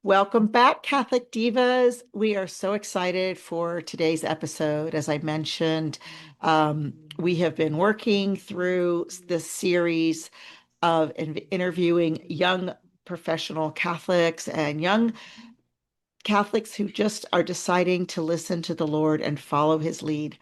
Welcome back, Catholic Divas. We are so excited for today's episode. As I mentioned, we have been working through this series of interviewing young professional Catholics and young Catholics who just are deciding to listen to the Lord and follow his lead.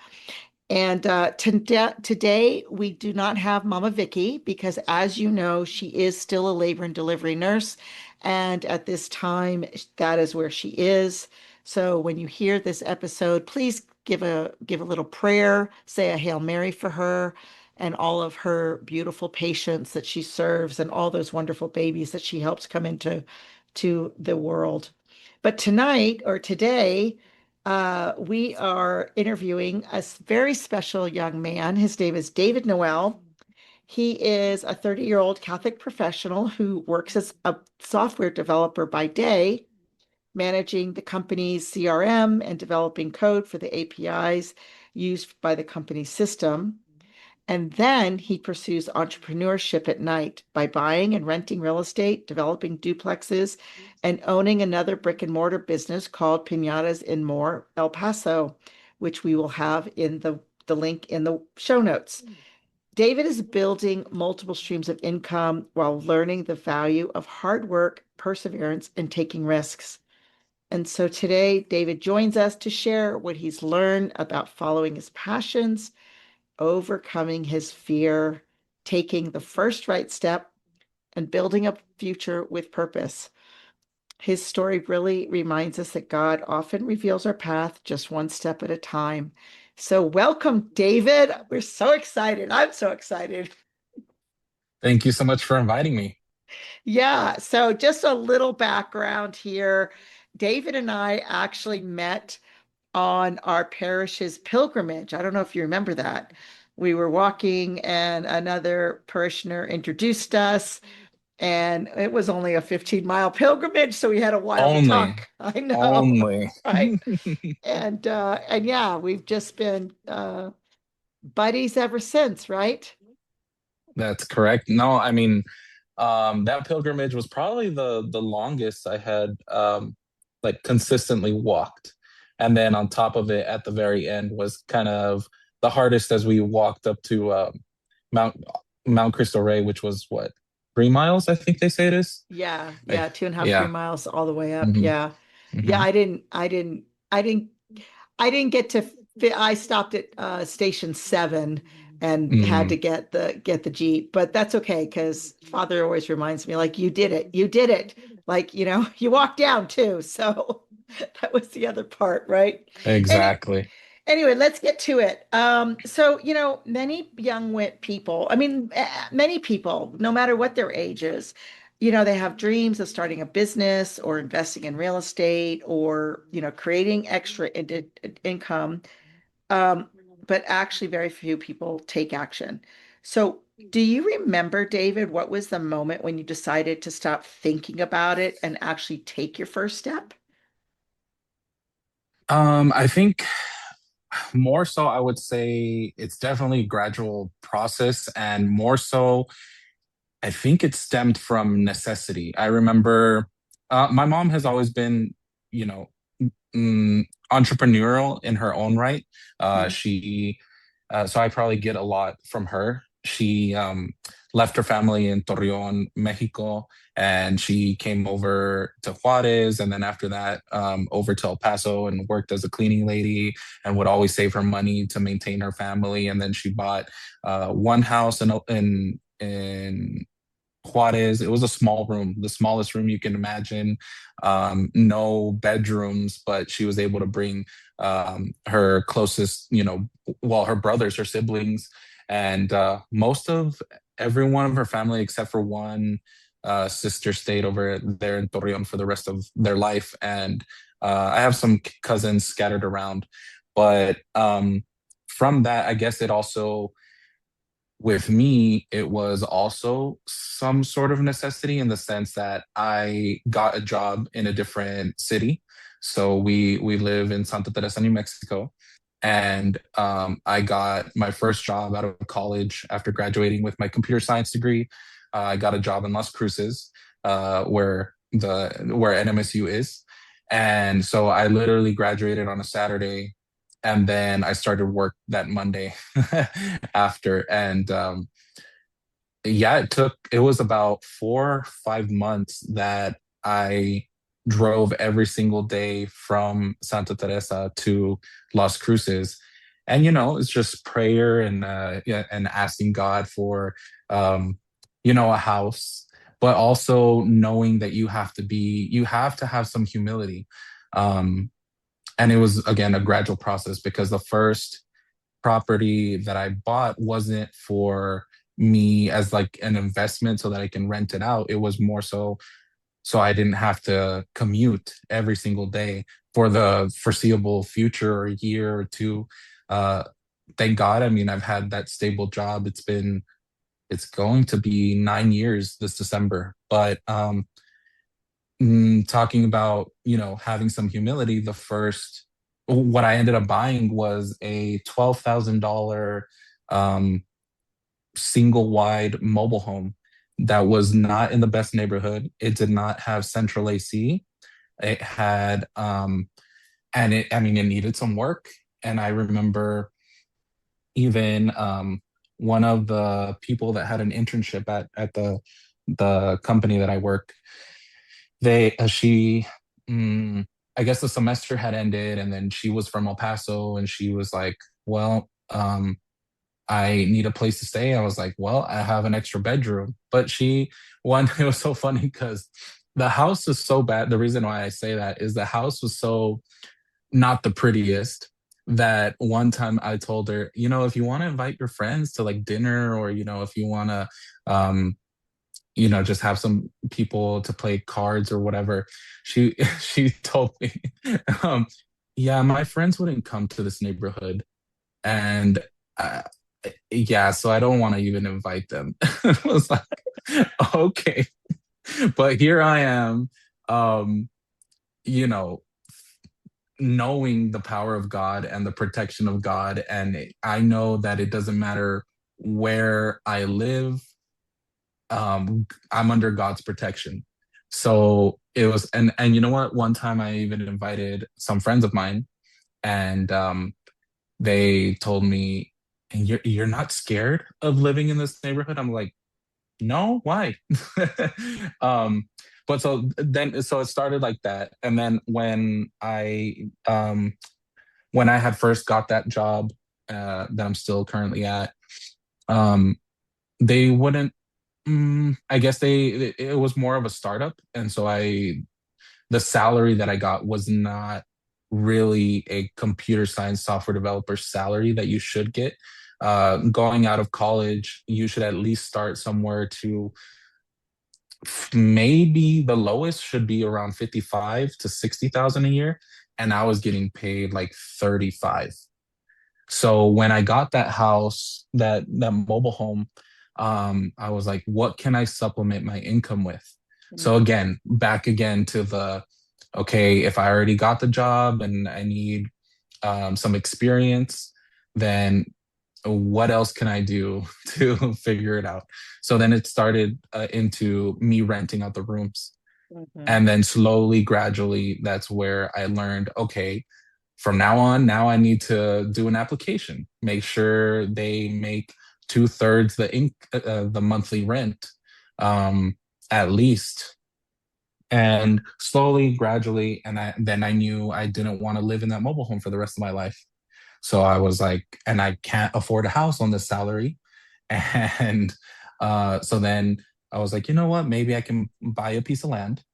And today we do not have Mama Vicky because, as you know, she is still a labor and delivery nurse. And at this time, that is where she is. So when you hear this episode, please give a little prayer, say a Hail Mary for her and all of her beautiful patients that she serves and all those wonderful babies that she helps come into the world. But tonight or today, we are interviewing a very special young man. His name is David Noel. He is a 30-year-old Catholic professional who works as a software developer by day, managing the company's CRM and developing code for the APIs used by the company's system. And then he pursues entrepreneurship at night by buying and renting real estate, developing duplexes, and owning another brick and mortar business called Pinatas in More El Paso, which we will have in the link in the show notes. David is building multiple streams of income while learning the value of hard work, perseverance, and taking risks. And so today, David joins us to share what he's learned about following his passions, overcoming his fear, taking the first right step, and building a future with purpose. His story really reminds us that God often reveals our path just one step at a time. So, welcome, David. We're so excited. I'm so excited. Thank you so much for inviting me. Yeah. So, just a little background here. David and I actually met on our parish's pilgrimage. I don't know if you remember that. We were walking and another parishioner introduced us, and it was only a 15-mile pilgrimage, so we had a while to Only, talk. I know, only. right? And yeah, we've just been buddies ever since, right? That's correct. No, I mean, that pilgrimage was probably the longest I had like consistently walked. And then on top of it, at the very end was kind of the hardest as we walked up to Mount Mount Cristo Rey, which was what, 3 miles, I think they say it is. Yeah, I, yeah, two and a half, three yeah. miles all the way up. hmm Yeah. Yeah, hmm I didn't get to fit. I stopped at station 7 and had to hmm get the Jeep, but that's okay because Father always reminds me, like, you did it. You did it. Like, you walked down too. So that was the other part, right? Any Exactly. Anyway, let's get to it. So, many people, I mean, many people, no matter what their age is, they have dreams of starting a business or investing in real estate or, creating extra income. Um, but actually, very few people take action. So, do you remember, David, what was the moment when you decided to stop thinking about it and actually take your first step? I think more so, I would say it's definitely a gradual process, and more so, I think it stemmed from necessity. I remember my mom has always been, you know, entrepreneurial in her own right. Mhm. So I probably get a lot from her. She left her family in Torreon, Mexico, and she came over to Juarez, and then after that, over to El Paso and worked as a cleaning lady, and would always save her money to maintain her family. And then she bought one house in Juarez. It was a small room, the smallest room you can imagine. No bedrooms, but she was able to bring her closest, well, her brothers, her siblings, and most of every one of her family, except for one sister, stayed over there in Torreon for the rest of their life. And I have some cousins scattered around. But from that, I guess it also with me, it was also some sort of necessity in the sense that I got a job in a different city. So we live in Santa Teresa, New Mexico, and I got my first job out of college after graduating with my computer science degree. I got a job in Las Cruces, where the where NMSU is. And so I literally graduated on a Saturday, and then I started work that Monday after. And yeah, it was about 4 or 5 months that I drove every single day from Santa Teresa to Las Cruces. And it's just prayer and yeah, and asking God for um, a house, but also knowing that you have to have some humility. Um, and it was again a gradual process, because the first property that I bought wasn't for me as like an investment so that I can rent it out. It was more so I didn't have to commute every single day for the foreseeable future, or a year or two. Uh, thank God. I mean, I've had that stable job. It's going to be 9 years this December. But talking about, having some humility, what I ended up buying was a $12,000 um, single wide mobile home that was not in the best neighborhood. It did not have central AC. It had, and I mean, it needed some work. And I remember even one of the people that had an internship at the company that I work, she, mm, I guess the semester had ended, and then she was from El Paso, and she was like, well, I need a place to stay. I was like, well, I have an extra bedroom. But it was so funny because the house is so bad. The reason why I say that is the house was so not the prettiest, that one time I told her, if you want to invite your friends to like dinner, or, if you want to, um, just have some people to play cards or whatever, she, she told me, um, yeah, my friends wouldn't come to this neighborhood. And uh, yeah, so I don't want to even invite them. I was like, okay. But here I am, um, you know, knowing the power of God and the protection of God. And I know that it doesn't matter where I live, I'm under God's protection. So it was, and you know what? One time I even invited some friends of mine, and they told me, "And you're not scared of living in this neighborhood?" I'm like, "No, why?" um, but so it started like that, and then when I had first got that job that I'm still currently at, um, they wouldn't. I guess it was more of a startup, and so the salary that I got was not really a computer science software developer salary that you should get. Going out of college, you should at least start somewhere to maybe the lowest should be around 55 to 60,000 a year. And I was getting paid like 35. So when I got that house, that mobile home, I was like, what can I supplement my income with? So again, back again to okay, if I already got the job and I need some experience, then what else can I do to figure it out? So then it started into me renting out the rooms. Mhm. And then slowly, gradually, that's where I learned, okay, from now on, now I need to do an application, make sure they make two-thirds the monthly rent, um, at least. And slowly, gradually, then I knew I didn't want to live in that mobile home for the rest of my life. So I was like, and I can't afford a house on this salary. And so then I was like, you know what? Maybe I can buy a piece of land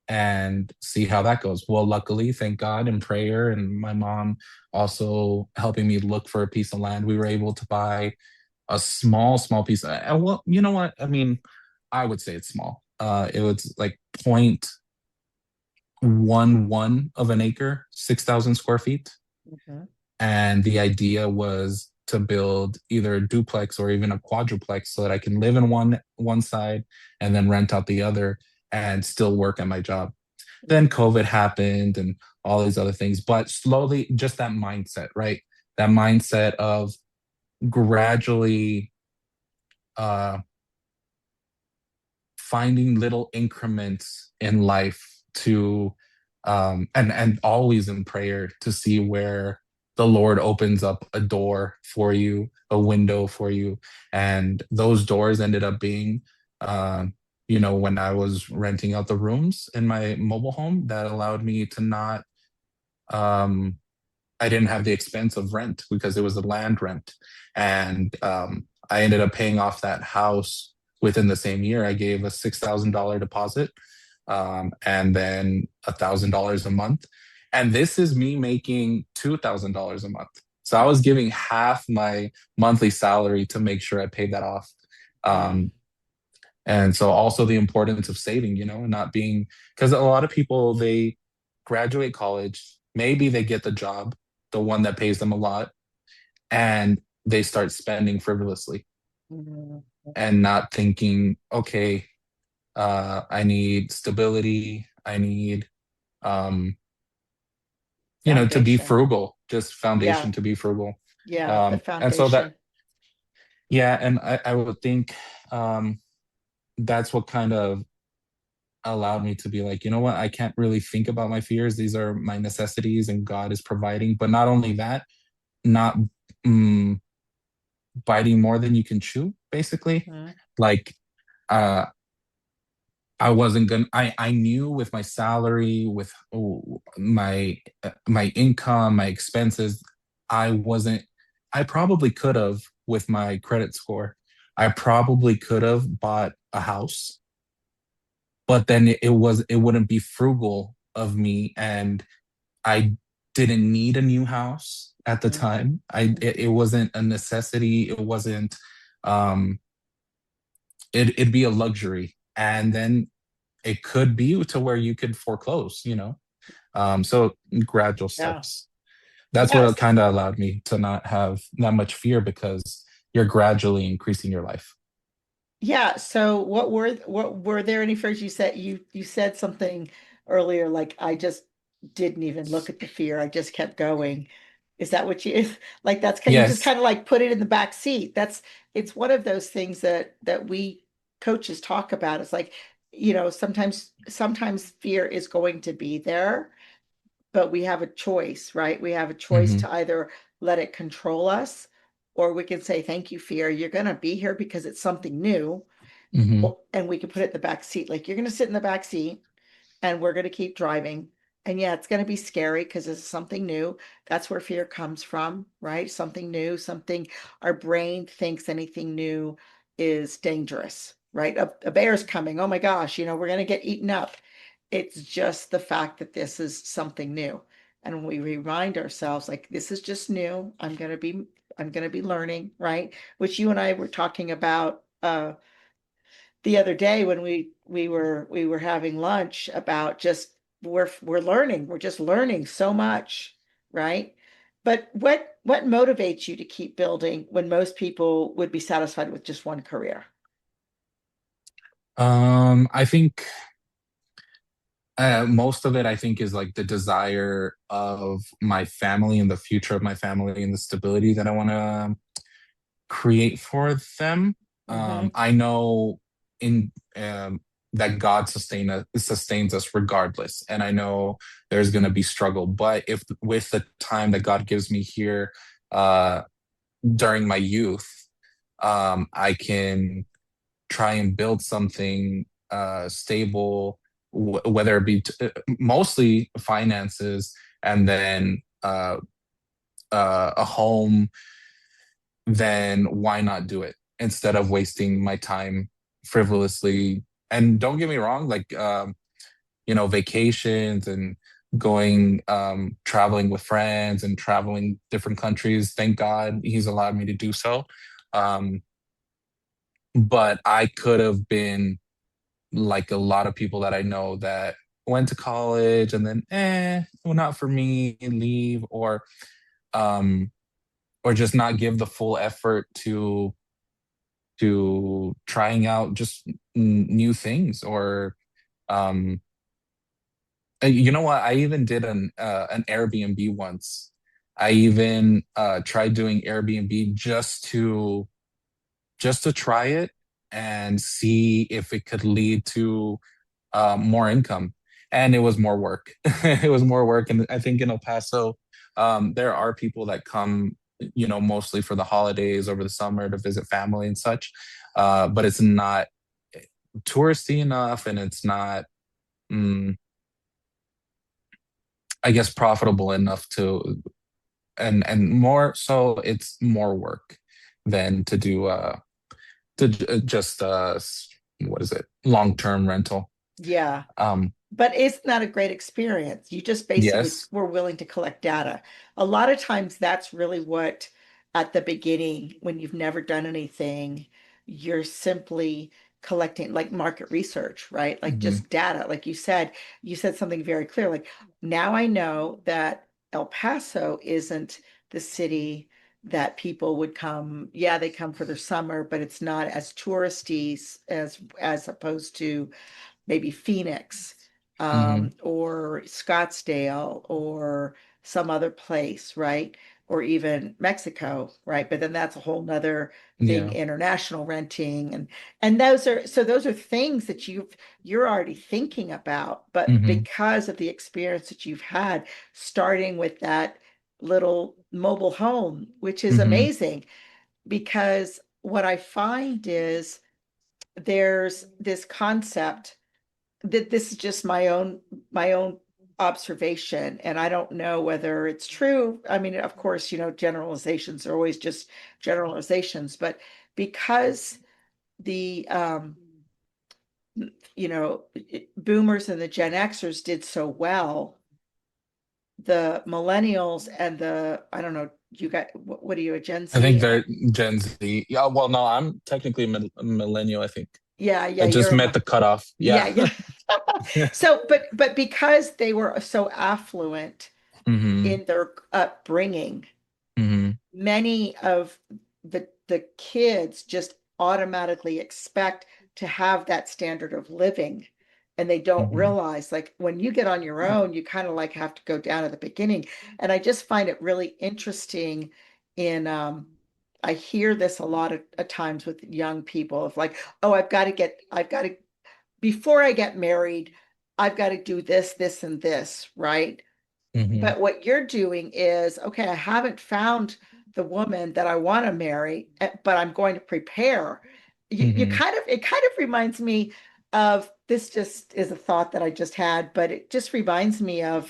and see how that goes. Well, luckily, thank God, in prayer and my mom also helping me look for a piece of land, we were able to buy a small piece. Well, you know what? I mean, I would say it's small. It was like 0.11 of an acre, 6,000 square feet. Mhm. And the idea was to build either a duplex or even a quadruplex so that I can live in one side and then rent out the other and still work at my job. Then COVID happened and all these other things, but slowly, just that mindset, right? That mindset of gradually uh, finding little increments in life to and always in prayer to see where the Lord opens up a door for you, a window for you. And those doors ended up being when I was renting out the rooms in my mobile home, that allowed me to not um I didn't have the expense of rent because it was a land rent. And I ended up paying off that house within the same year. I gave a $6,000 deposit, and then $1,000 a month. And this is me making $2,000 a month. So I was giving half my monthly salary to make sure I paid that off. Wow. Um, and so also the importance of saving, not being, because a lot of people, they graduate college, maybe they get the job, the one that pays them a lot, and they start spending frivolously Mhm. and not thinking, okay, I need stability. I need, um, to be Foundation. frugal, just Yeah. foundation to be frugal. Yeah. The And so that, foundation. yeah, and I would think that's what kind of allowed me to be like, you know what, I can't really think about my fears. These are my necessities and God is providing. But not only that, not mm, biting more than you can chew, basically. Mhm. Like uh I wasn't gonna I knew with my salary, with my income, my expenses, I wasn't I probably could have with my credit score. I probably could have bought a house, but then it wouldn't be frugal of me, and I didn't need a new house at the Mhm. time. It wasn't a necessity. It wasn't um it'd be a luxury. And then it could be to where you could foreclose. So gradual Yeah. steps. That's what Yes. kind of allowed me to not have that much fear, because you're gradually increasing your life. Yeah, so what were there any fears you said something earlier like I just didn't even look at the fear. I just kept going. Is that what you like that's kind you just Yes. kind of like put it in the back seat. It's one of those things that we coaches talk about. It's like, sometimes fear is going to be there, but we have a choice, right? We have a choice Hmm. to either let it control us, or we can say, thank you, fear. You're going to be here because it's something new. Hmm. And we can put it in the back seat. Like you're going to sit in the back seat and we're going to keep driving. And yeah, it's going to be scary because it's something new. That's where fear comes from, right? Something new, something our brain thinks anything new is dangerous, right? A bear's coming. Oh my gosh, we're going to get eaten up. It's just the fact that this is something new. And when we remind ourselves, like, this is just new, I'm going to be learning, right? Which you and I were talking about the other day when we were having lunch about just we're learning. We're just learning so much, right? But what motivates you to keep building when most people would be satisfied with just one career? I think most of it, I think, is like the desire of my family and the future of my family and the stability that I want to create for them. Mm-hmm. I know in that God sustains us regardless, and I know there's going to be struggle. But if with the time that God gives me here uh, during my youth, I can try and build something stable, whether it be mostly finances, and then a home, then why not do it instead of wasting my time frivolously? And don't get me wrong, like vacations and going traveling with friends and traveling different countries. Thank God he's allowed me to do so. Um, but I could have been like a lot of people that I know that went to college and then, well, not for me, leave, um, or just not give the full effort to trying out just new things. Or um you know what, I even did an Airbnb once. I even tried doing Airbnb just to try it, and see if it could lead to more income. And it was more work. It was more work. And I think in El Paso, there are people that come, mostly for the holidays over the summer to visit family and such. But it's not touristy enough, and it's not, mm, I guess, profitable enough to, and more so, it's more work than to do just what is it, long-term rental. Yeah. Um, But it's not a great experience. You just basically yes. were willing to collect data. A lot of times that's really what, at the beginning, when you've never done anything, you're simply collecting like market research, right? Like Hmm. just data. Like you said something very clear. Like now I know that El Paso isn't the city that people would come. Yeah, they come for their summer, but it's not as touristy as opposed to maybe Phoenix, Hmm. or Scottsdale or some other place, right? Or even Mexico, right? But then that's a whole nother thing, Yeah. international renting, and those are things that you're already thinking about, but Hmm. because of the experience that you've had, starting with that little mobile home, which is Hmm. amazing, because what I find is there's this concept that this is just my own observation, and I don't know whether it's true. I mean, of course, generalizations are always just generalizations, but because the boomers and the Gen Xers did so well, the millennials and the, I don't know, you got, what are you, a Gen I think Z? they're Gen Z. Yeah, well, no, I'm technically a millennial, I think. Yeah, yeah, I just met the cutoff. yeah, Yeah. yeah. So, but because they were so affluent Hmm. in their upbringing, Hmm. many of the kids just automatically expect to have that standard of living, and they don't Hmm. realize, like, when you get on your own, you kind of like have to go down at the beginning. And I just find it really interesting in I hear this a lot of times with young people of like, oh, I've got to, before I get married, I've got to do this, this, and this, right? Hmm. But what you're doing is, okay, I haven't found the woman that I want to marry, but I'm going to prepare. Hmm. It kind of reminds me of, this just is a thought that I just had, but it just reminds me of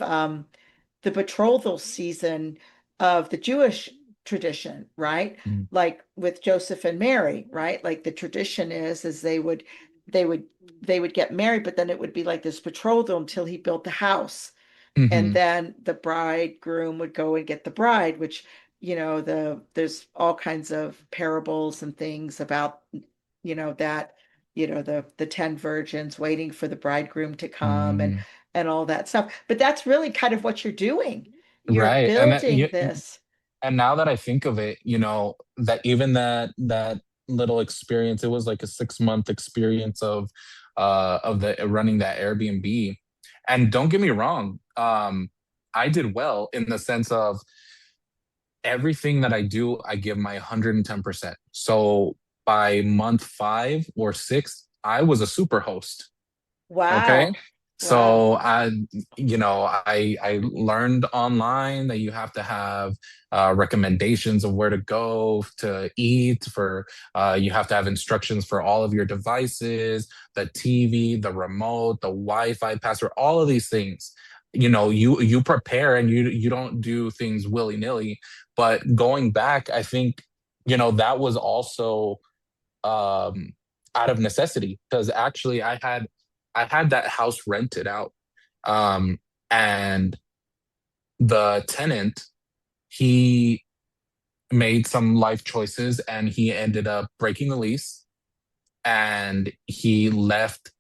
the betrothal season of the Jewish tradition, right? Like with Joseph and Mary, right? Like the tradition is they would they would get married, but then it would be like this betrothal until he built the house, and Hmm. then the bridegroom would go and get the bride, which, there's all kinds of parables and things about, that, the 10 virgins waiting for the bridegroom to come, and Hmm. all that stuff. But that's really kind of what you're doing. You're Right. And that, building this. and now that I think of it, that even that little experience, it was like a 6 month experience of the running that Airbnb. And don't get me wrong, I did well in the sense of everything that I do, I give my 110%. So by month 5 or 6, I was a super host. Okay. Wow. Wow. So I learned online that you have to have recommendations of where to go to eat for, you have to have instructions for all of your devices, the TV, the remote, the Wi-Fi password, all of these things. You prepare, and you don't do things willy-nilly. But going back, I think, that was also um out of necessity, because actually I had that house rented out. Um, and the tenant, he made some life choices, and he ended up breaking the lease, and he left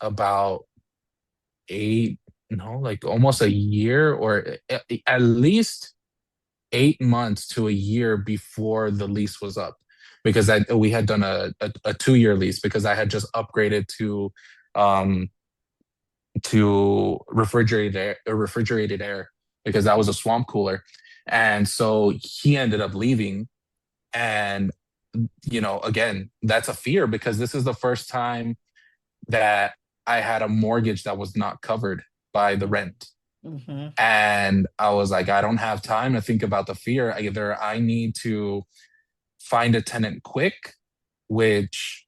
about eight, no, like almost a year, or at least 8 months to a year before the lease was up, because we had done a 2 year lease, because I had just upgraded um to refrigerated air, because that was a swamp cooler. And so he ended up leaving, and again, that's a fear because this is the first time that I had a mortgage that was not covered by the rent. Mm-hmm. And I was like, I don't have time to think about the fear. Either I need to find a tenant quick, which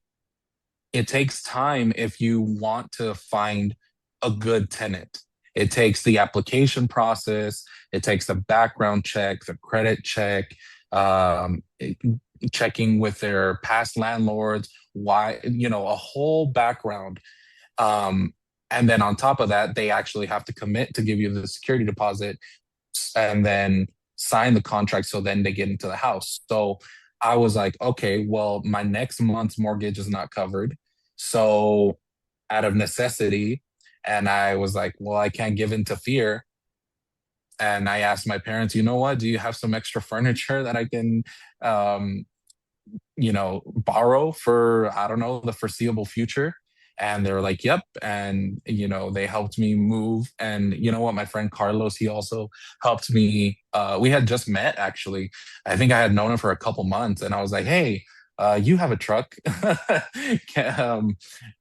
it takes time if you want to find a good tenant. It takes the application process, it takes the background check, the credit check, um, checking with their past landlords, why, a whole background. Um, and then on top of that, they actually have to commit to give you the security deposit and then sign the contract so then they get into the house. So I was like, okay, well, my next month's mortgage is not covered. So out of necessity, and I was like, well, I can't give in to fear. And I asked my parents, you know what? Do you have some extra furniture that I can um, borrow for, I don't know, the foreseeable future. And they were like, yep. And, they helped me move. And you know what? My friend Carlos, he also helped me. We had just met, actually. I think I had known him for a couple months. And I was like, hey, you have a truck.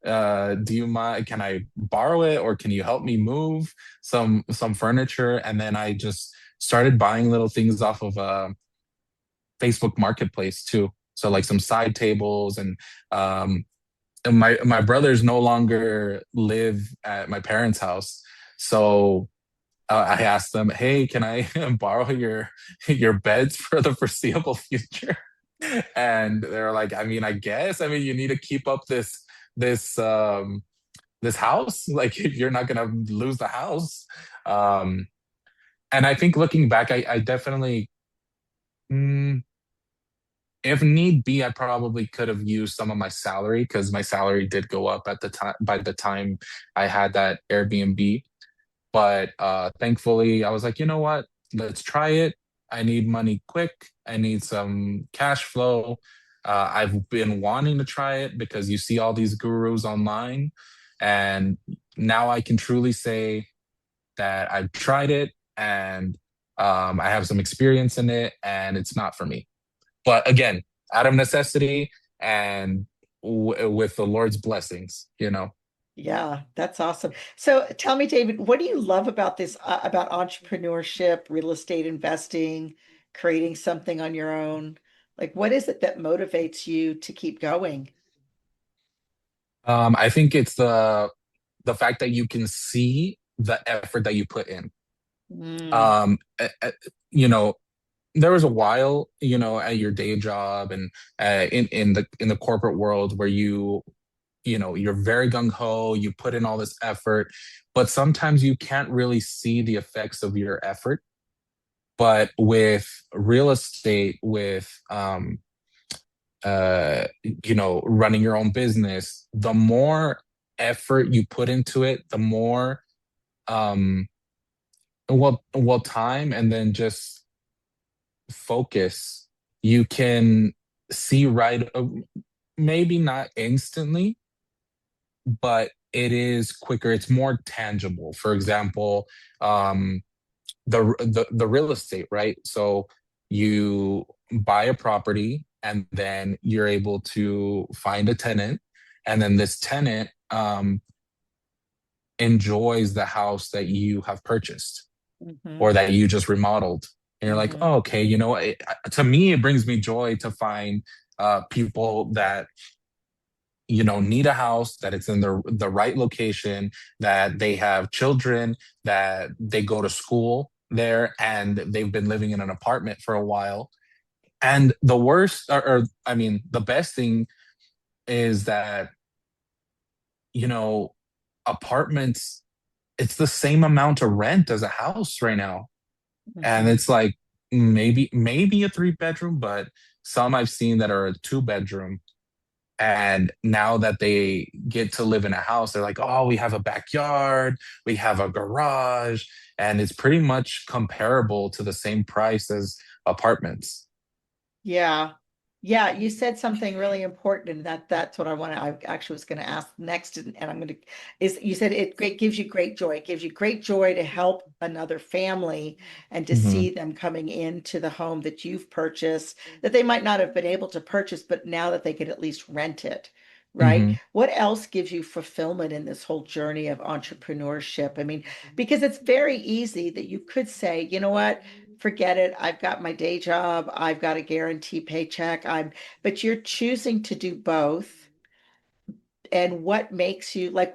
Do you mind? Can I borrow it or can you help me move some furniture? And then I just started buying little things off of Facebook Marketplace too. So like some side tables and my brothers no longer live at my parents' house. So I asked them, "Hey, can I borrow your beds for the foreseeable future?" And they're like, "I mean, I guess. I mean, you need to keep up this this house. Like, you're not gonna lose the house." Um, and I think looking back, I definitely. Mm, if need be, I probably could have used some of my salary because my salary did go up at the time by the time I had that Airbnb. But thankfully, I was like, you know what? Let's try it. I need money quick. I need some cash flow. I've been wanting to try it because you see all these gurus online. And now I can truly say that I've tried it and I have some experience in it, and it's not for me. But again, out of necessity and with the Lord's blessings. Yeah, that's awesome. So tell me, David, what do you love about this, about entrepreneurship, real estate investing, creating something on your own? Like, what is it that motivates you to keep going? I think it's the fact that you can see the effort that you put in. Mm, Um, you know, there was a while, at your day job and in the corporate world where you're very gung ho, you put in all this effort, but sometimes you can't really see the effects of your effort. But with real estate, with running your own business, the more effort you put into it, the more um time and then just focus you can see right, maybe not instantly, but it is quicker, it's more tangible. For example, um the real estate, right? So you buy a property and then you're able to find a tenant, and then this tenant enjoys the house that you have purchased hmm or that you just remodeled. And you're like, hmm oh, okay, to me, it brings me joy to find people that need a house, that it's in the right location, that they have children, that they go to school there, and they've been living in an apartment for a while. And the worst, or I mean, the best thing is that you know apartments, it's the same amount of rent as a house right now. And hmm it's like maybe a three-bedroom, but some I've seen that are a two-bedroom. And now that they get to live in a house, they're like, oh, we have a backyard, we have a garage, and it's pretty much comparable to the same price as apartments. Yeah. Yeah, you said something really important, and that's what I actually was going to ask next, and I'm going to is you said it gives you great joy. It gives you great joy to help another family and to Hmm. see them coming into the home that you've purchased that they might not have been able to purchase, but now that they could at least rent it, right? Hmm. What else gives you fulfillment in this whole journey of entrepreneurship? I mean, because it's very easy that you could say, you know what? Forget it. I've got my day job. I've got a guaranteed paycheck. But you're choosing to do both. And what makes you like,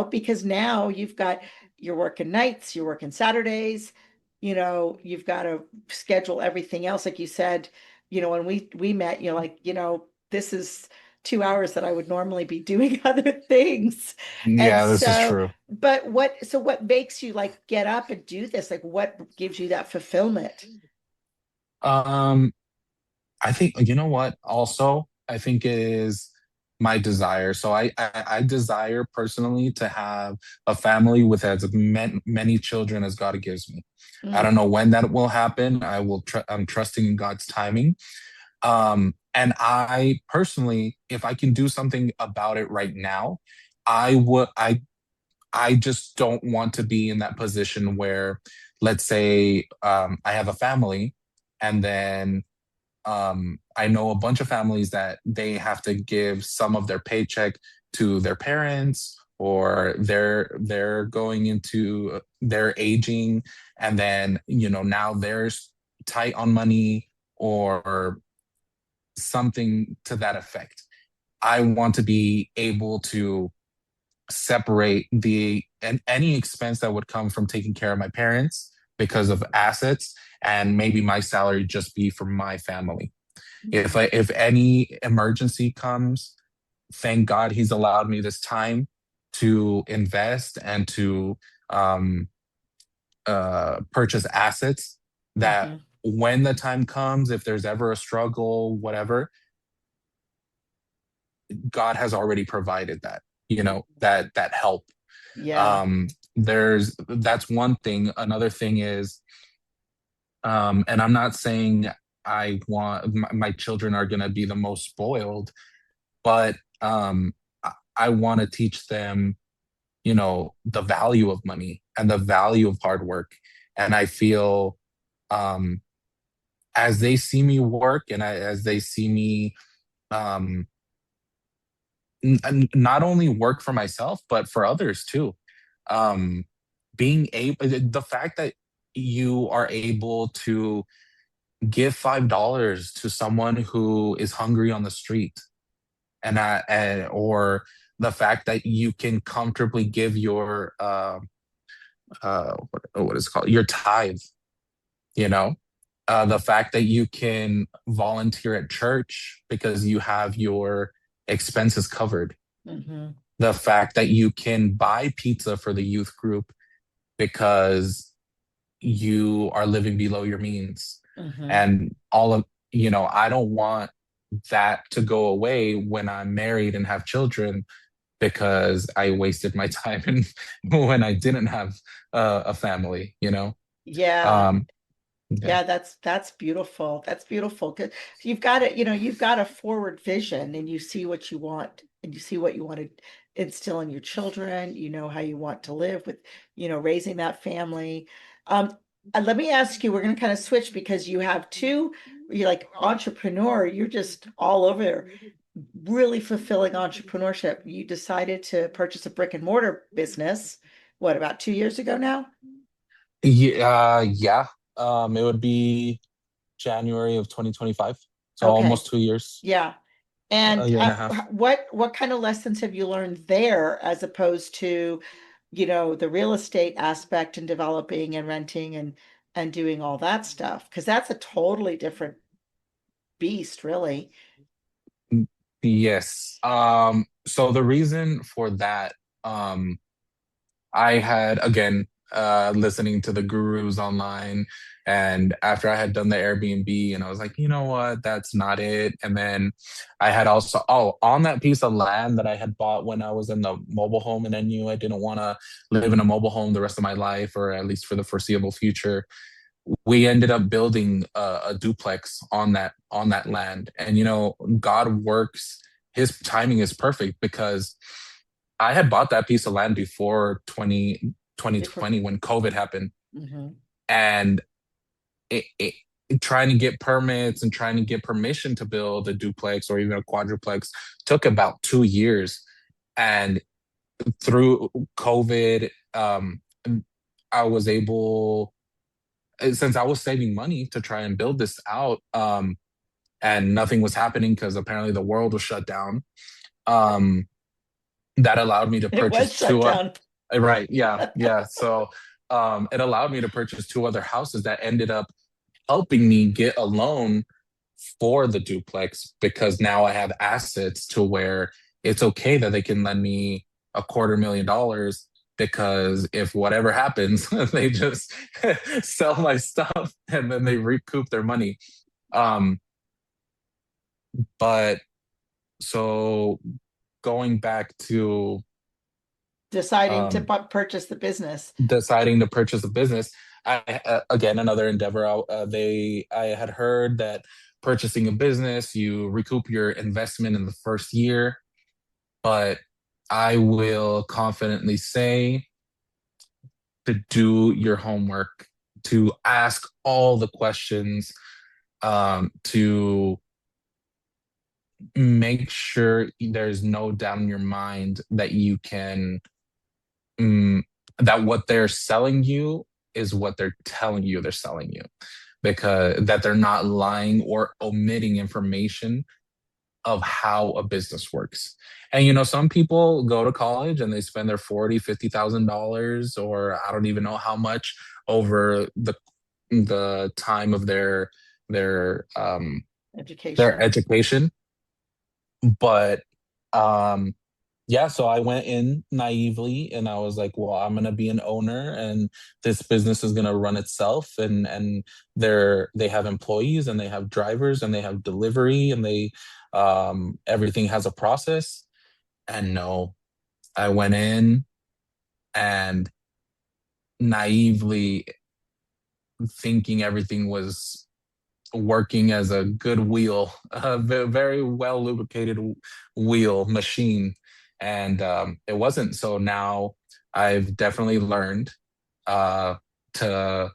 because now you're working nights, you're working Saturdays, you've got to schedule everything else. Like you said, when we met, you're like, this is 2 hours that I would normally be doing other things. And Yeah, this is so, true. what makes you like get up and do this? Like what gives you that fulfillment? Um, I think you know what. Also, I think it is my desire. So I desire personally to have a family with as many children as God gives me. I don't Mm, know when that will happen. I'm trusting in God's timing. And I personally, if I can do something about it right now, I would. I just don't want to be in that position where, let's say, I have a family, and then I know a bunch of families that they have to give some of their paycheck to their parents, or they're going into their aging, and then now they're tight on money or something to that effect. I want to be able to separate the and any expense that would come from taking care of my parents because of assets, and maybe my salary just be for my family. If mhm, if any emergency comes, thank God he's allowed me this time to invest and to um, purchase assets that mhm, when the time comes, if there's ever a struggle, whatever, God has already provided that, that help. yeah. Um, that's one thing. Another thing is, and I'm not saying I want my children are going to be the most spoiled, but I want to teach them, the value of money and the value of hard work. And I feel um, as they see me work and as they see me um, not only work for myself, but for others too. Um, being able, the fact that you are able to give $5 to someone who is hungry on the street, or the fact that you can comfortably give your what is it called, your tithe, you know, the fact that you can volunteer at church because you have your expenses covered, Mhm, the fact that you can buy pizza for the youth group because you are living below your means, mhm. and all of I don't want that to go away when I'm married and have children because I wasted my time and when I didn't have a family, Yeah. Um, yeah. Yeah, that's beautiful. That's beautiful. 'Cause you've got a forward vision and you see what you want and you see what you want to instill in your children. You know how you want to live with, raising that family. Um, Let me ask you, we're going to kind of switch because you're like entrepreneur, you're just all over, really fulfilling entrepreneurship. You decided to purchase a brick and mortar business, what, about 2 years ago now? Yeah. It would be January of 2025. So Okay. almost 2 years, Yeah. a And year and a half. what kind of lessons have you learned there as opposed to, the real estate aspect and developing and renting and doing all that stuff? Because that's a totally different beast, really. Yes. So the reason for that, um, I had again listening to the gurus online, and after I had done the Airbnb, and I was like, you know what, that's not it. And then I had also, on that piece of land that I had bought when I was in the mobile home, and I knew I didn't want to live in a mobile home the rest of my life, or at least for the foreseeable future. we ended up building a duplex on that land. And God works, his timing is perfect because I had bought that piece of land before 2020 when COVID happened. Mhm. And it trying to get permits and trying to get permission to build a duplex or even a quadruplex took about 2 years. And through COVID, I was able, since I was saving money to try and build this out, and nothing was happening because apparently the world was shut down. Um, that allowed me to It was purchase shut two. down. Right, yeah, yeah. So it allowed me to purchase two other houses that ended up helping me get a loan for the duplex because now I have assets to where it's okay that they can lend me $250,000 because if whatever happens, they just sell my stuff and then they recoup their money. Um, but so going back to Deciding to um, purchase the business. deciding to purchase a business, again another endeavor. I had heard that purchasing a business, you recoup your investment in the first year, but I will confidently say to do your homework, to ask all the questions, to make sure there's no doubt in your mind that you can, mm, that what they're selling you is what they're telling you they're selling you, because that they're not lying or omitting information of how a business works. And some people go to college and they spend their 40, $50,000, or I don't even know how much over the time of their their Education. education. But um yeah, so I went in naively and I was like, well, I'm gonna be an owner and this business is gonna run itself, and they have employees and they have drivers and they have delivery and they everything has a process. And no, I went in and naively thinking everything was working as a good wheel, a very well lubricated wheel machine, and it wasn't. So now I've definitely learned uh, to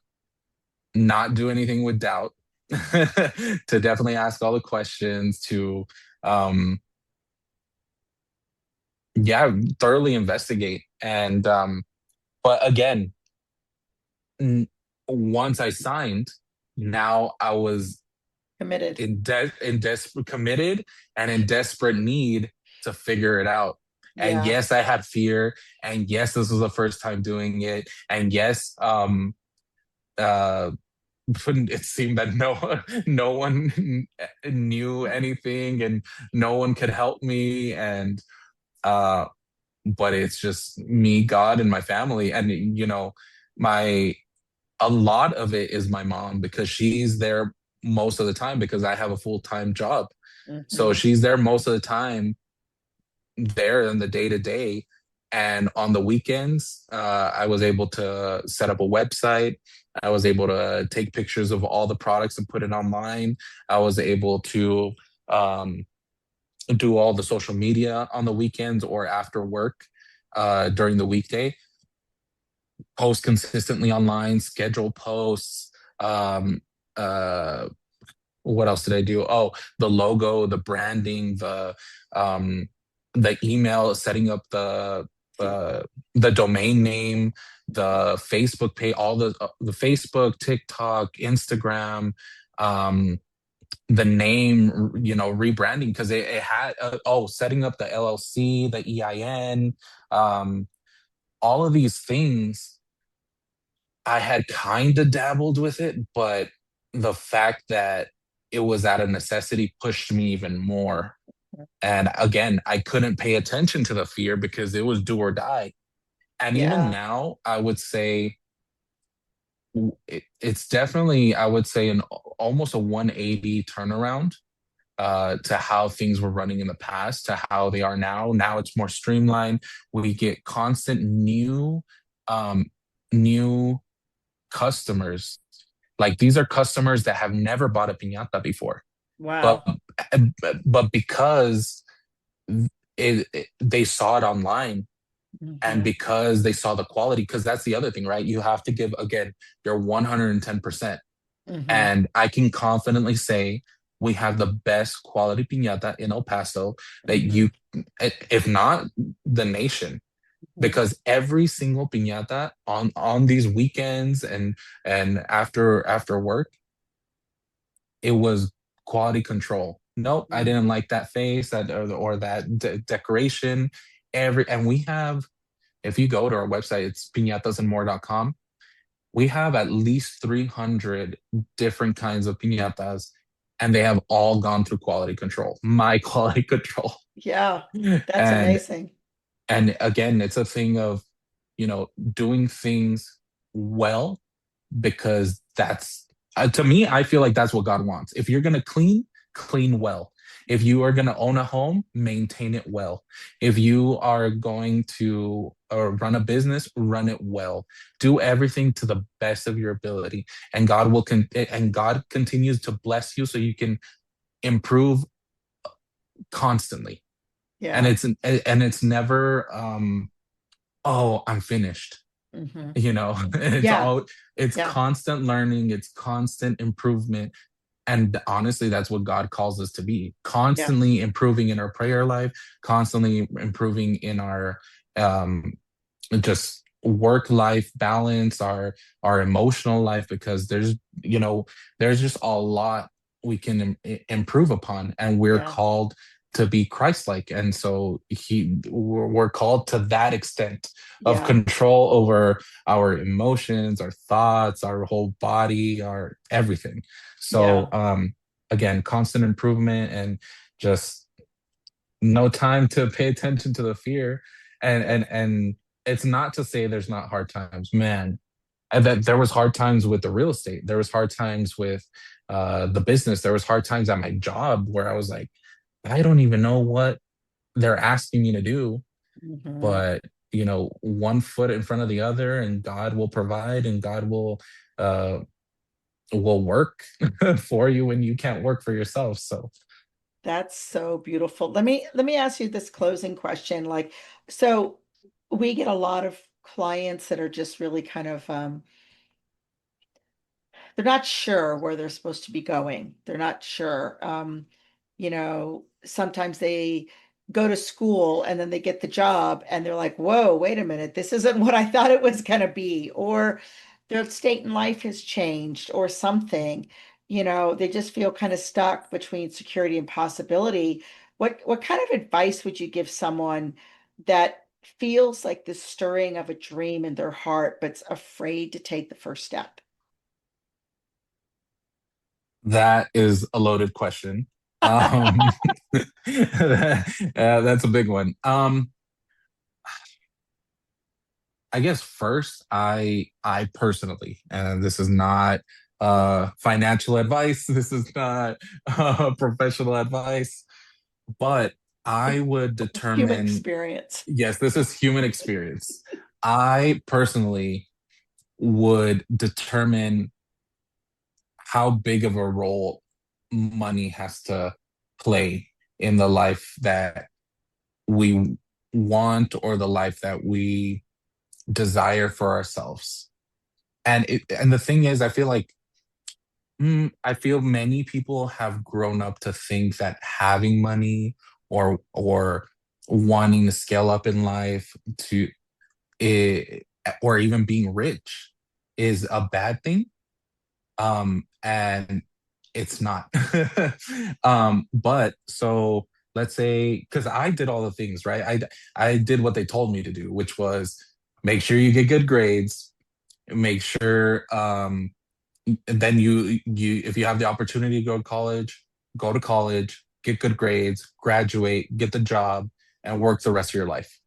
not do anything with doubt, to definitely ask all the questions, to um, yeah, thoroughly investigate, and but again, n- once I signed, now I was Committed. in desperate committed and in desperate need to figure it out. And Yeah. yes, I had fear, and yes, this was the first time doing it, and yes, uh it seemed that no one knew anything and no one could help me, and uh but it's just me, God, and my family. And my a lot of it is my mom, because she's there most of the time because I have a full-time job. So Hmm. she's there most of the time, there in the day to day. And on the weekends, I was able to set up a website. I was able to take pictures of all the products and put it online. I was able to um, do all the social media on the weekends or after work, during the weekday, post consistently online, schedule posts. Um, uh, what else did I do? Oh, the logo, the branding, um, the email, setting up the domain name, the Facebook page, all the Facebook, TikTok, Instagram, um, the name, rebranding, because it had setting up the LLC, the EIN, um, all of these things. I had kind of dabbled with it, but the fact that it was out of necessity pushed me even more. And again, I couldn't pay attention to the fear because it was do or die. And even Yeah. now, I would say it's definitely, I would say, an almost a 180 turnaround, to how things were running in the past to how they are now. Now it's more streamlined. We get constant um, new customers, Like these are customers that have never bought a piñata before, but Wow. but because they saw it online, and Hmm. because they saw the quality, because that's the other thing, right? You have to give again your 110%. Hmm. And I can confidently say we have the best quality piñata in El Paso that Hmm. if not the nation, Hmm. because every single piñata on these weekends and after work, it was quality control. Nope, I Hmm. didn't like that face that or that decoration. And we have, if you go to our website, it's piñatasandmore.com. We have at least 300 different kinds of piñatas, and they have all gone through quality control, my quality control. Yeah, that's And amazing. and again, it's a thing of, doing things well, because that's, to me, I feel like that's what God wants. If you're going to clean, clean well. If you are going to own a home, maintain it well. If you are going to run a business, run it well. Do everything to the best of your ability, and God continues to bless you so you can improve constantly. And Yeah. it's never oh, I'm finished. Hmm. It's Yeah. all, it's Yeah. constant learning, it's constant improvement. And honestly, that's what God calls us to be, Yeah. constantly improving in our prayer life, constantly improving in our um just work life balance, our emotional life, because there's just a lot we can improve upon, and we're Yeah. called to be Christ-like. And so we're called to that extent of Yeah. control over our emotions, our thoughts, our whole body, our everything. So Yeah. again, constant improvement, and just no time to pay attention to the fear. And it's not to say there's not hard times, man. And that there was hard times with the real estate, there was hard times with the business, there was hard times at my job where I was like, I don't even know what they're asking me to do. Hmm. But one foot in front of the other, and God will provide, and God uh will work for you when you can't work for yourself. So That's so beautiful. Let me ask you this closing question. Like, so we get a lot of clients that are just really kind of they're not sure where they're supposed to be going. They're not sure. Sometimes they go to school and then they get the job and they're like, whoa, wait a minute, this isn't what I thought it was going to be. Or their state in life has changed or something. They just feel kind of stuck between security and possibility. What kind of advice would you give someone that feels like the stirring of a dream in their heart, but's afraid to take the first step? that is a loaded question. Um, that's a big one. I guess first, I personally, and this is not financial advice, this is not professional advice, but I would Human determine, experience. yes, this is human experience. I personally would determine how big of a role money has to play in the life that we want, or the life that we desire for ourselves. And the thing is, I feel many people have grown up to think that having money, or wanting to scale up in life, to it, or even being rich, is a bad thing. And it's not. But so let's say, because I did all the things, right? I did what they told me to do, which was make sure you get good grades, make sure and then you if you have the opportunity to go to college, get good grades, graduate, get the job, and work the rest of your life.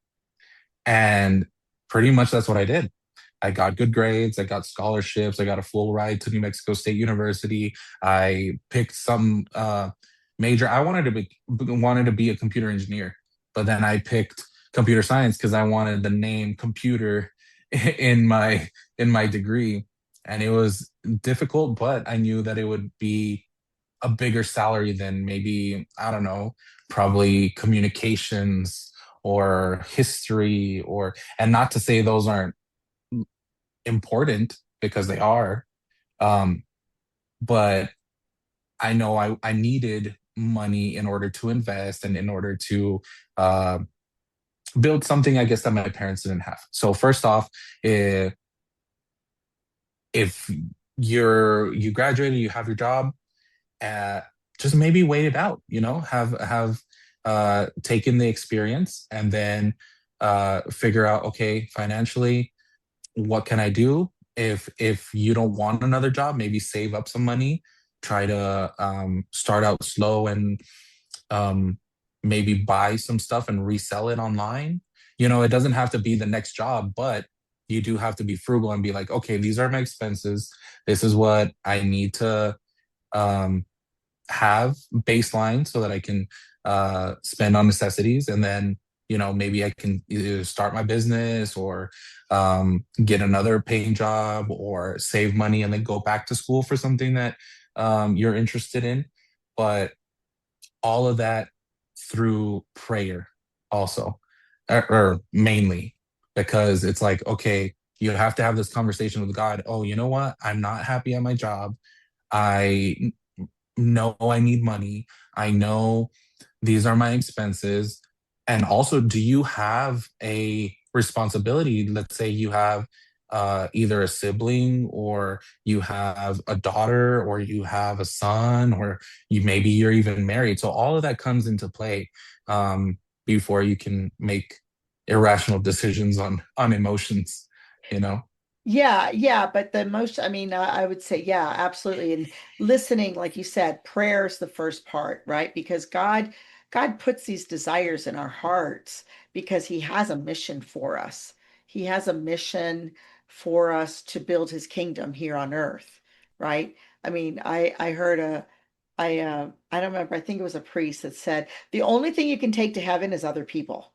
And pretty much that's what I did. I got good grades, I got scholarships, I got a full ride to New Mexico State University. I picked some major. I wanted to be a computer engineer, but then I picked computer science because I wanted the name computer in my degree. and it was difficult, but I knew that it would be a bigger salary than maybe, I don't know, probably communications or history, or, and not to say those aren't important, because they are. Um, but I know I needed money in order to invest and in order to uh, build something, I guess, that my parents didn't have. So first off, if, if you graduated, you have your job, uh, just maybe wait it out, have taken the experience, and then figure out, okay, financially, what can I do? If you don't want another job, maybe save up some money, try to start out slow, and um, maybe buy some stuff and resell it online. It doesn't have to be the next job, but you do have to be frugal and be like, okay, these are my expenses. This is what I need to um, have baseline so that I can spend on necessities. And then, maybe I can either start my business, or get another paying job, or save money and then go back to school for something that you're interested in. But all of that through prayer also, or mainly, because it's like, okay, you have to have this conversation with God. Oh, you know what? I'm not happy at my job. I know I need money. I know these are my expenses. And also, do you have a responsibility? Let's say you have either a sibling, or you have a daughter, or you have a son, or maybe you're even married. So all of that comes into play before you can make irrational decisions on emotions, you know? Yeah, yeah, but the most, I mean, I would say, yeah, absolutely. And listening, like you said, prayer is the first part, right? Because God puts these desires in our hearts because He has a mission for us. He has a mission for us to build His kingdom here on earth, right? I mean, I heard I don't remember, I think it was a priest that said, the only thing you can take to heaven is other people,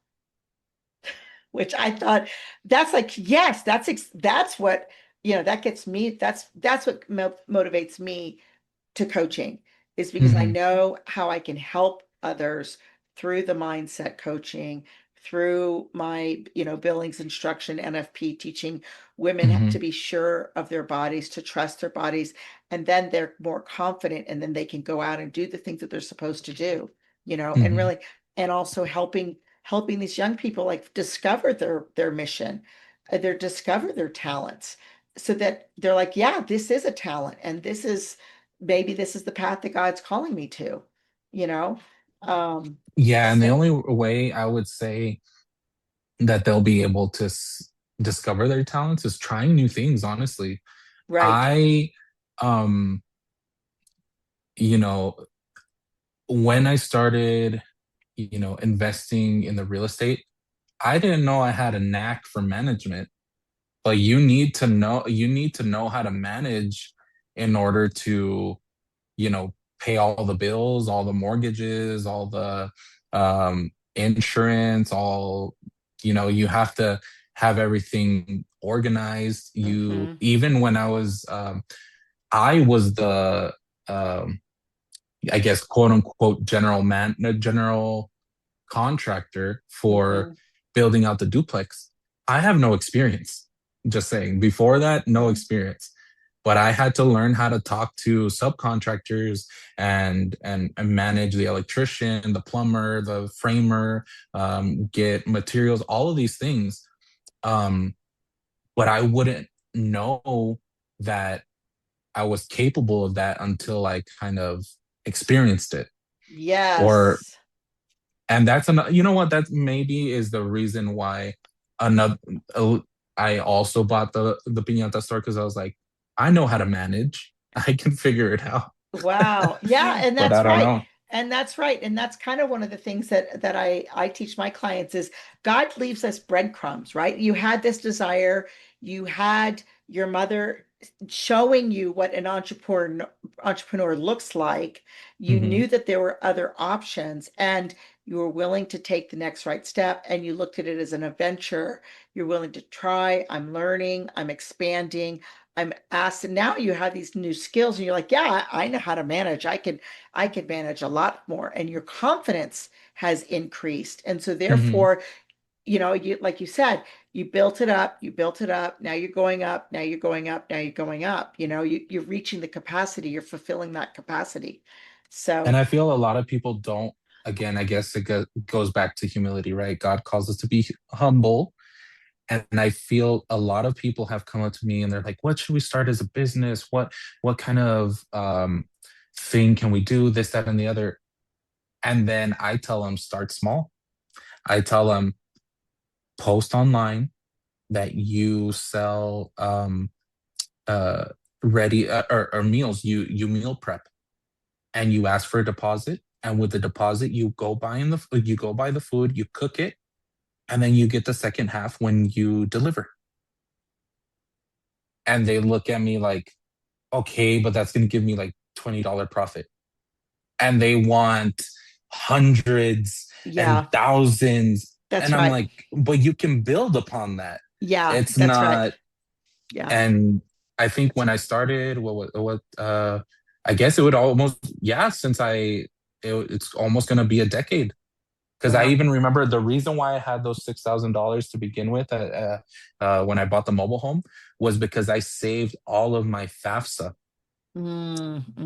which I thought that's like, yes, that's what, that gets me. That's what motivates me to coaching, is because I Hmm. know how I can help others through the mindset coaching, through my, Billings instruction, NFP, teaching women how to Hmm. be sure of their bodies, to trust their bodies, and then they're more confident, and then they can go out and do the things that they're supposed to do, and Hmm. really, and also helping these young people like discover their mission, their discover their talents, so that they're like, yeah, this is a talent, and maybe this is the path that God's calling me to, you know? Um, Yeah, and the so, only way I would say that they'll be able to discover their talents is trying new things, honestly. right. I um you know when I started investing in the real estate, I didn't know I had a knack for management. But you need to know how to manage in order to pay all the bills, all the mortgages, all the insurance, you have to have everything organized. You Hmm. Even when I was the um, I guess, quote unquote, general contractor for Hmm. building out the duplex. I have no experience. Just saying. Before that, no Hmm. experience. But I had to learn how to talk to subcontractors, and manage the electrician, the plumber, the framer, get materials, all of these things. Um, but I wouldn't know that I was capable of that until I kind of experienced it. Or Yes. And that's another, you know what, that maybe is the reason why another uh, I also bought the piñata store, because I was like, I know how to manage. I can figure it out. Wow. Yeah, and But that's I don't right. know. And that's right. And that's kind of one of the things that I teach my clients is God leaves us breadcrumbs, right? You had this desire, you had your mother showing you what an entrepreneur looks like. You Hmm. knew that there were other options, and you were willing to take the next right step, and you looked at it as an adventure. You're willing to try, I'm learning, I'm expanding, I'm asked, and now you have these new skills, and you're like, yeah, I know how to manage. I can manage a lot more, and your confidence has increased. And so Hmm. therefore, you like you said, you built it up, you built it up. Now you're going up, now you're going up, now you're going up. You're reaching the capacity, you're fulfilling that capacity. And So I feel a lot of people don't, again, I guess goes back to humility, right? God calls us to be humble. And I feel a lot of people have come up to me and they're like, what should we start as a business? What kind of thing can we do? This, that, and the other. And then I tell them start small. I tell them post online that you sell uh ready or meals. You meal prep and you ask for a deposit. And with the deposit, you go buy the food, you cook it, and then you get the second half when you deliver. And they look at me like, okay, but that's going to give me like $20 profit. And they want hundreds and yeah, thousands. that's And I'm right. like, but you can build upon that. Yeah, It's that's right. not, Yeah. and I think when I started, I guess it would almost, yeah, it's almost going to be a decade. Because I Wow. even remember the reason why I had those $6,000 to begin with when I bought the mobile home was because I saved all of my FAFSA.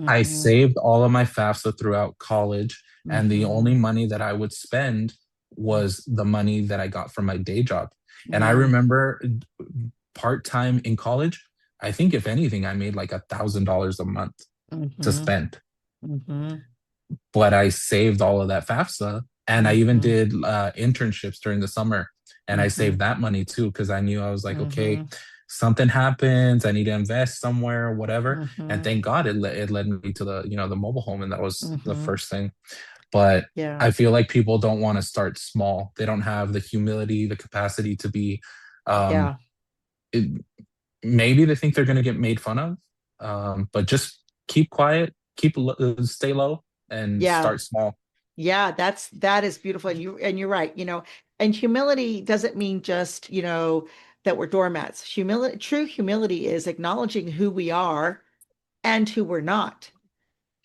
I Mm-hmm, saved all of my FAFSA throughout college, and the only mm-hmm, money that I would spend was the money that I got from my day job. And I mm, remember part time in college, I think if anything, I made like $1,000 a month to mm-hmm, spend, mm-hmm, but I saved all of that FAFSA. And I even mm-hmm, did internships during the summer, and I mm-hmm, saved that money too because I knew I was like, okay, mm-hmm, something happens, I need to invest somewhere, whatever. And mm-hmm, thank God it led me to the mobile home, and that was the mm-hmm. first thing. But Yeah, I feel like people don't want to start small. They don't have the humility, the capacity to be. Um, yeah, it, Maybe they think they're going to get made fun of, but just keep quiet, stay low, and yeah. start small. Yeah, that is beautiful. And you're right, and humility doesn't mean just, that we're doormats. True humility is acknowledging who we are and who we're not.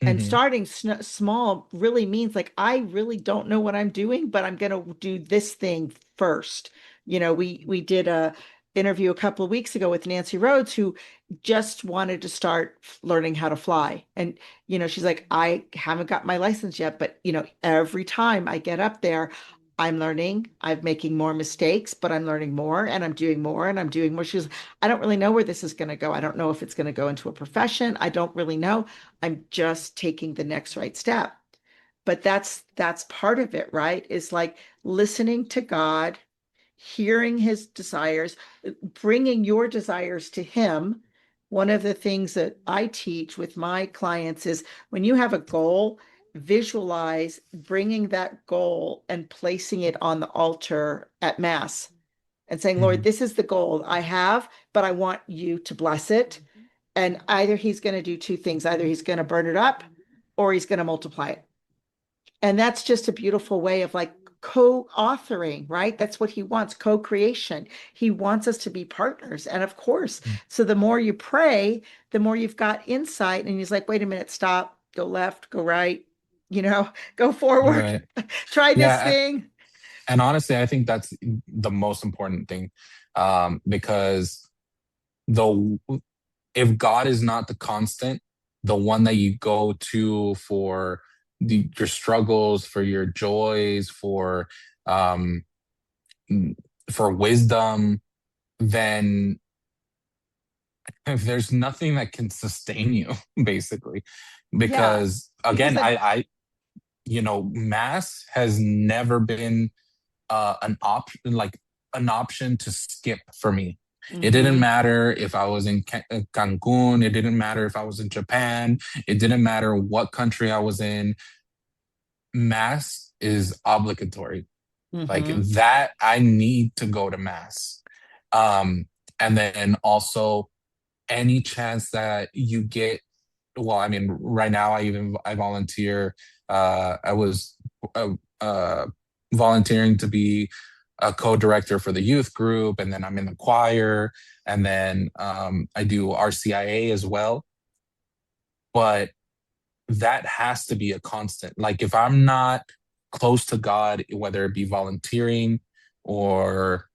And Hmm. starting small really means like, I really don't know what I'm doing, but I'm going to do this thing first. We did a interview a couple of weeks ago with Nancy Rhodes, who just wanted to start learning how to fly. And, she's like, I haven't got my license yet, but, every time I get up there, I'm learning, I'm making more mistakes, but I'm learning more and I'm doing more and I'm doing more. She's, I don't really know where this is going to go. I don't know if it's going to go into a profession. I don't really know. I'm just taking the next right step. But that's part of it, right? Is like listening to God, hearing his desires, bringing your desires to him. One of the things that I teach with my clients is when you have a goal, visualize bringing that goal and placing it on the altar at Mass and saying, Lord, Hmm. this is the goal I have, but I want you to bless it. And either he's going to do two things: either he's going to burn it up or he's going to multiply it. And that's just a beautiful way of like co-authoring, right? That's what he wants, co-creation. He wants us to be partners. And of course, so the more you pray, the more you've got insight. And he's like, wait a minute, stop, go left, go right, go forward, Right. try this Yeah. thing. And honestly, I think that's the most important thing, because the if God is not the constant, the one that you go to for your struggles, for your joys, um, for wisdom, then if there's nothing that can sustain you, basically. Yeah, Because because again, that, mass has never been an option to skip for me. It didn't mm-hmm, matter if I was in Cancun. It didn't matter if I was in Japan. It didn't matter what country I was in. Mass is obligatory. Like mm-hmm, that, I need to go to mass. Um, and then also any chance that you get, well, I mean, right now I volunteer. I was uh, uh, volunteering to be a co-director for the youth group, and then I'm in the choir, and then I do RCIA as well. But that has to be a constant. Like if I'm not close to God, whether it be volunteering or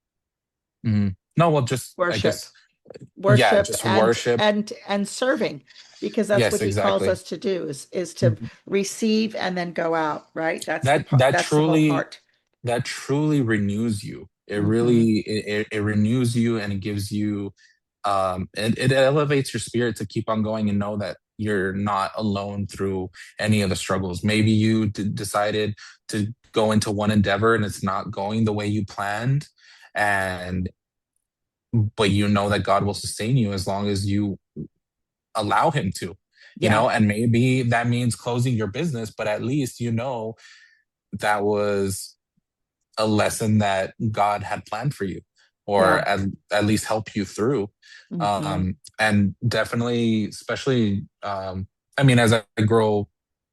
no, well, just I Worship, guess yeah, worship, just worship. and serving, because that's Yes, what he calls exactly. us to do, is to Mhm. receive and then go out, right? That that That's the whole truly part. that truly renews you. It Hmm. really it renews you, and it gives you it elevates your spirit to keep on going and know that you're not alone through any of the struggles. Maybe you decided to go into one endeavor and it's not going the way you planned, and but you know that God will sustain you as long as you allow him to, Yeah, and maybe that means closing your business, but at least that was a lesson that God had planned for you, yeah. or at least help you through. Hmm. And definitely, especially, I mean, as I grow,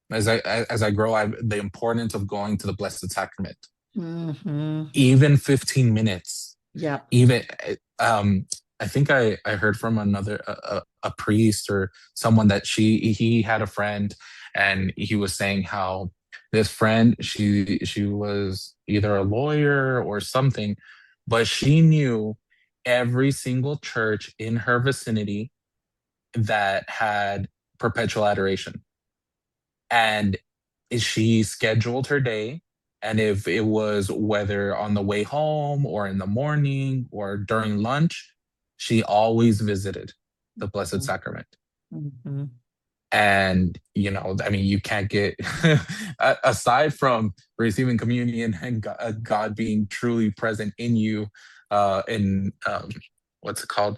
the importance of going to the Blessed Sacrament, Hmm. even 15 minutes, Yeah. even um, I think I heard from a priest or someone that he had a friend, and he was saying how this friend, she was either a lawyer or something, but she knew every single church in her vicinity that had perpetual adoration, and she scheduled her day. And if it was whether on the way home or in the morning or during lunch, she always visited the Blessed Sacrament. Hmm. And, I mean, you can't get, aside from receiving communion and God being truly present in you, in what's it called?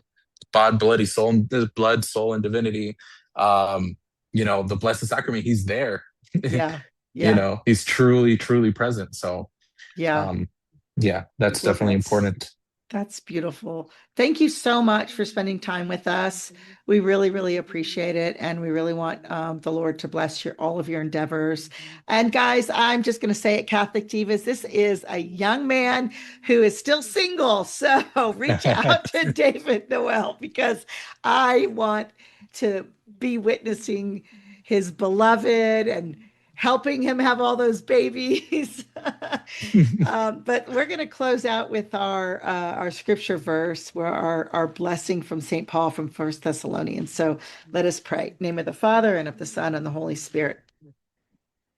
Bloody soul, blood, soul, and divinity. Um, the Blessed Sacrament, he's there. Yeah. Yeah. He's truly, truly present. So, Yeah. um, yeah, that's Well, definitely important. that's beautiful. Thank you so much for spending time with us. We really, really appreciate it. And we really want the Lord to bless all of your endeavors. And guys, I'm just going to say it, Catholic Divas, this is a young man who is still single. So reach out to David Noel, because I want to be witnessing his beloved and helping him have all those babies. But we're going to close out with our scripture verse, where our blessing from St. Paul from First Thessalonians. So let us pray. In the name of the Father, and of the Son, and the Holy Spirit.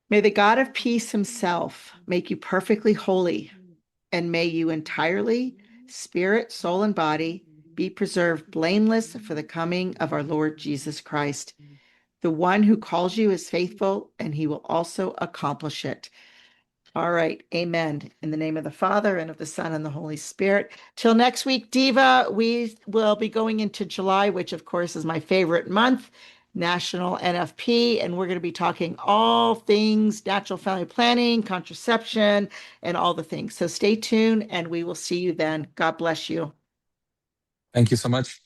May the God of peace himself make you perfectly holy, and may you entirely, spirit, soul, and body, be preserved blameless for the coming of our Lord Jesus Christ. The one who calls you is faithful, and he will also accomplish it. All right. Amen. In the name of the Father, and of the Son, and the Holy Spirit. Till next week, Diva, we will be going into July, which of course is my favorite month, National NFP. And we're going to be talking all things natural family planning, contraception, and all the things. So stay tuned, and we will see you then. God bless you. Thank you so much.